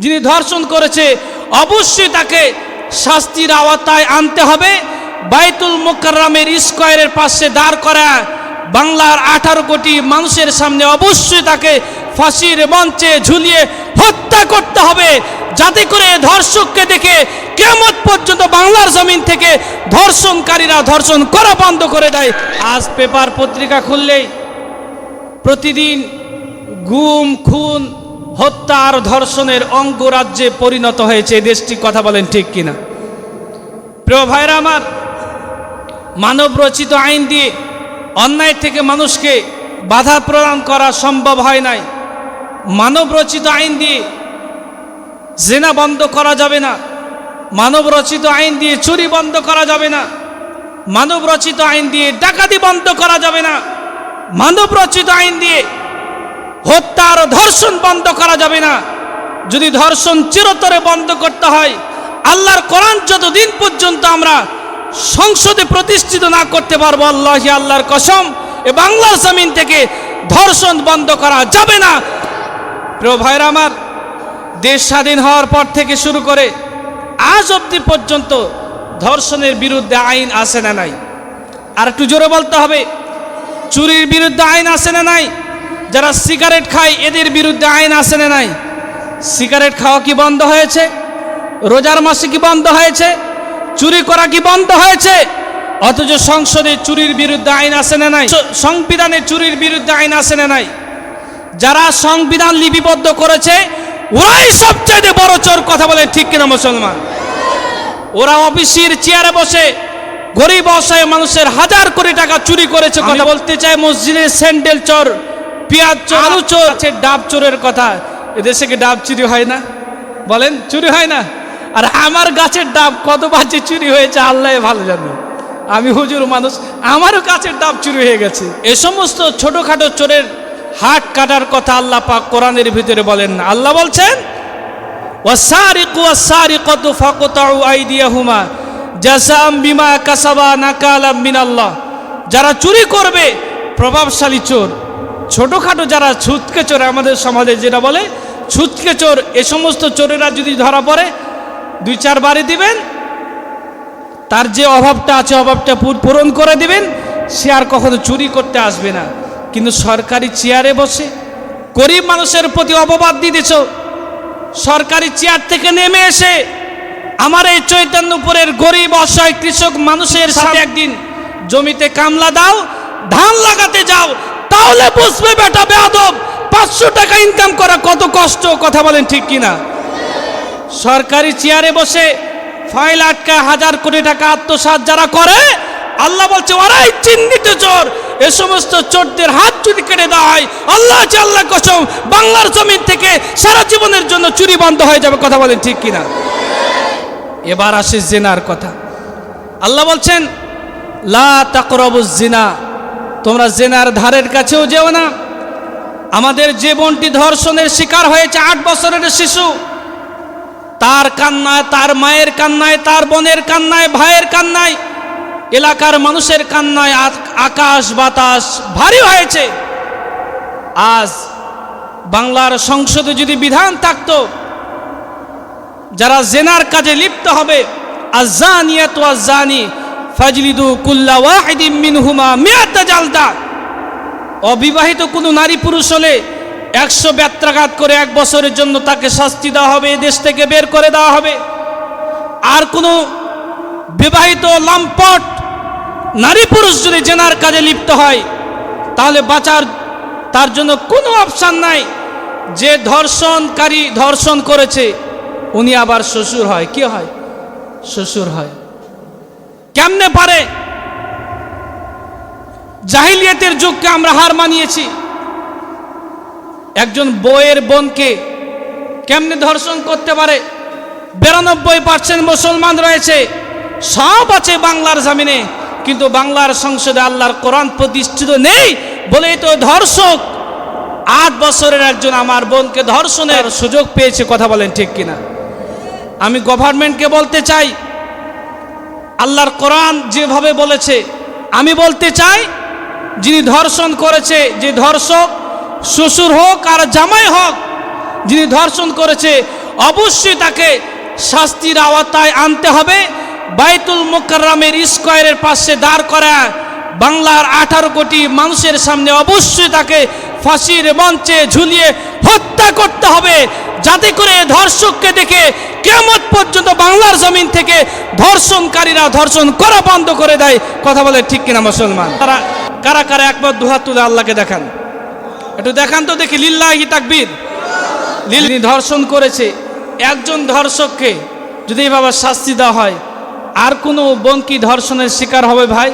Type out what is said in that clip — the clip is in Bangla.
যিনি ধর্ষণ করেছে অবশ্যই তাকে শাস্তির আওতায় আনতে হবে। বাইতুল মুকাররমের স্কয়ারের পাশে দাঁড় করা বাংলার 18 কোটি মানুষের সামনে অবশ্যই তাকে ফাঁসির মঞ্চে ঝুলিয়ে হত্যা করতে হবে, যাতে করে ধর্ষককে দেখে কিয়ামত পর্যন্ত বাংলার জমিন থেকে ধর্ষণকারীরা ধর্ষণ করা বন্ধ করে দেয়। আজ পেপার পত্রিকা খুললেই প্রতিদিন গুম, খুন, হত্যা আর ধর্ষণের অঙ্গরাজ্যে পরিণত হয়েছে এই দেশটি। কথা বলেন ঠিক কিনা? প্রিয় ভাইরা আমার, মানব রচিত আইন দিয়ে অন্যায় থেকে মানুষকে বাধা প্রদান করা সম্ভব হয় নাই। মানব রচিত আইন দিয়ে জিনা বন্ধ করা যাবে না, মানব রচিত আইন দিয়ে চুরি বন্ধ করা যাবে না, মানব রচিত আইন দিয়ে ডাকাতি বন্ধ করা যাবে না, মানব রচিত আইন দিয়ে হত্যা আর ধর্ষণ বন্ধ করা যাবে না। যদি ধর্ষণ চিরতরে বন্ধ করতে হয়, আল্লাহর কোরআন যতদিন পর্যন্ত আমরা সংসদে প্রতিষ্ঠিত না করতে পারবো, আল্লাহর কসম এ বাংলার জমিন থেকে ধর্ষণ বন্ধ করা যাবে না। প্রিয় ভাইরা আমার, দেশ স্বাধীন হওয়ার পর থেকে শুরু করে আজ অবধি পর্যন্ত ধর্ষণের বিরুদ্ধে আইন আছে না নাই? আর একটু জোরে বলতে হবে, চুরির বিরুদ্ধে আইন আছে না নাই? যারা সিগারেট খায় এদের বিরুদ্ধে আইন আছে না নাই? সিগারেট খাওয়া কি বন্ধ হয়েছে? রোজার মাসে কি বন্ধ হয়েছে? চুরি করা কি বন্ধ হয়েছে? অথচ সংসদে চুরির বিরুদ্ধে আইন আছে না নাই? সংবিধানে চুরির বিরুদ্ধে আইন আছে না নাই? যারা সংবিধান লিপিবদ্ধ করেছে ওরাই সবচেয়ে বড় চোর। কথা বলে ঠিক কিনা মুসলমান? ওরা অফিসের চেয়ারে বসে গরিব অসহায় মানুষের হাজার কোটি টাকা চুরি করেছে। কথা বলতে চাই মসজিদের স্যান্ডেল চোর, পেঁয়াজ চোর, আলু চোর, ডাব চোরের কথা। এদেশে কি ডাব চুরি হয় না? বলেন, চুরি হয় না? আর আমার গাছের ডাব কত বাজে চুরি হয়েছে আল্লাহ ভালো জানে। আমি হুজুর মানুষ, আমারও গাছের ডাব চুরি হয়ে গেছে। এ সমস্ত ছোটখাটো চোরের হাত কাটার কথা আল্লাহ পাক কোরআনের ভিতরে বলেন না। আল্লাহ বলছেন ওয়াসারিকু ওয়াসারিকাতু ফাকতাউ আইদিয়াহুমা জাযাআম বিমা কাসাবা নাকালাম মিনাল্লাহ। যারা চুরি করবে, প্রভাবশালী চোর, ছোটখাটো যারা ছুতকে চোর, আমাদের সমাজে যেটা বলে ছুতকে চোর, এ সমস্ত চোরেরা যদি ধরা পড়ে 2-4 বাড়ি দিবেন, তার যে অভাবটা আছে অভাবটা পূরণ করে দিবেন, সে আর কখনো চুরি করতে আসবে না। কিন্তু সরকারি চেয়ারে বসে গরিব মানুষের প্রতি অপবাদ দিতেছ। সরকারি চেয়ার থেকে নেমে এসে আমার এই চৈতন্যপুরের গরিব অসহায় কৃষক মানুষের সাথে একদিন জমিতে কামলা দাও, ধান লাগাতে যাও, তাহলে বুঝবে বেটা বেয়াদব 500 টাকা ইনকাম করা কত কষ্ট। কথা বলেন ঠিক কিনা? সরকারি চেয়ারে বসে ফাইল আটকায় হাজার কোটি টাকা আত্মসাৎ যারা করে, আল্লাহ বলছে ওরাই চিহ্নিত চোর। এ সমস্ত চোরদের হাত যদি কেটে দেওয়া হয়, আল্লাহ কসম বাংলার জমিন থেকে সারা জীবনের জন্য চুরি বন্ধ হয়ে যাবে। কথা বলেন ঠিক কিনা? এবার আসে জিনার কথা। আল্লাহ বলছেন লা তাকরাবুজ জিনা, তোমরা জিনার ধারের কাছেও যেও না। আমাদের যে বোনটি ধর্ষণের শিকার হয়েছে, 8 বছরের শিশু, তার কান্নায়, তার মায়ের কান্নায়, তার বোনের কান্নায়, ভাইয়ের কান্নায়, এলাকার মানুষের কান্নায় আকাশ বাতাস ভারী হয়েছে। আজ বাংলার সংসদে যদি বিধান থাকতো যারা জেনার কাজে লিপ্ত হবে, আয-যানিয়াতু ওয়াজ-যানি ফাজলিদু কুল্লা ওয়াহিদিম মিনহুমা মিআতা জালদা, অবিবাহিত কোনো নারী পুরুষ হলে 100 ব্যত্রাঘাত করে 1 বছরের জন্য তাকে শাস্তি দেওয়া হবে, দেশ থেকে বের করে দেওয়া হবে। আর কোনো বিবাহিত লম্পট নারী পুরুষ যদি জেনার কাজে লিপ্ত হয়, তাহলে বাঁচার তার জন্য কোনো অপশন নাই। যে ধর্ষণকারী ধর্ষণ করেছে উনি আবার শ্বশুর হয়। কি হয়? শ্বশুর হয়। কেমনে পারে? জাহিলিয়াতের যুগকে আমরা হার মানিয়েছি। একজন বউয়ের বোনকে কেমনে ধর্ষণ করতে পারে? 92% মুসলমান রয়েছে, সব আছে বাংলার জমিনে, কিন্তু বাংলার সংসদে আল্লাহর কোরআন প্রতিষ্ঠিত নেই বলেই তো ধর্ষক 8 বছরের একজন আমার বোনকে ধর্ষণের সুযোগ পেয়েছে। কথা বলেন ঠিক কিনা? আমি গভর্নমেন্টকে বলতে চাই, আল্লাহর কোরআন যেভাবে বলেছে, আমি বলতে চাই যিনি ধর্ষণ করেছে, যে ধর্ষক শ্বশুর হোক আর জামাই হোক, যিনি ধর্ষণ করেছে অবশ্যই তাকে শাস্তির আওতায় আনতে হবে। বাইতুল মুকাররমের স্কয়ারের পাশে দাঁড় করা বাংলার 18 কোটি মানুষের সামনে অবশ্যই তাকে ফাঁসির মঞ্চে ঝুলিয়ে হত্যা করতে হবে, যাতে করে ধর্ষককে দেখে কিয়ামত পর্যন্ত বাংলার জমিন থেকে ধর্ষণকারীরা ধর্ষণ করা বন্ধ করে দেয়। কথা বলে ঠিক কিনা মুসলমান? তারা কারা কারা একবার দুহাত তুলে আল্লাহকে দেখান, একটু দেখান তো দেখি। লিল্লাহি তাকবীর। যিনি ধর্ষণ করেছে, একজন ধর্ষককে যদি এভাবে শাস্তি দেওয়া হয়, আর কোনো বোন কি ধর্ষণের শিকার হবে ভাই?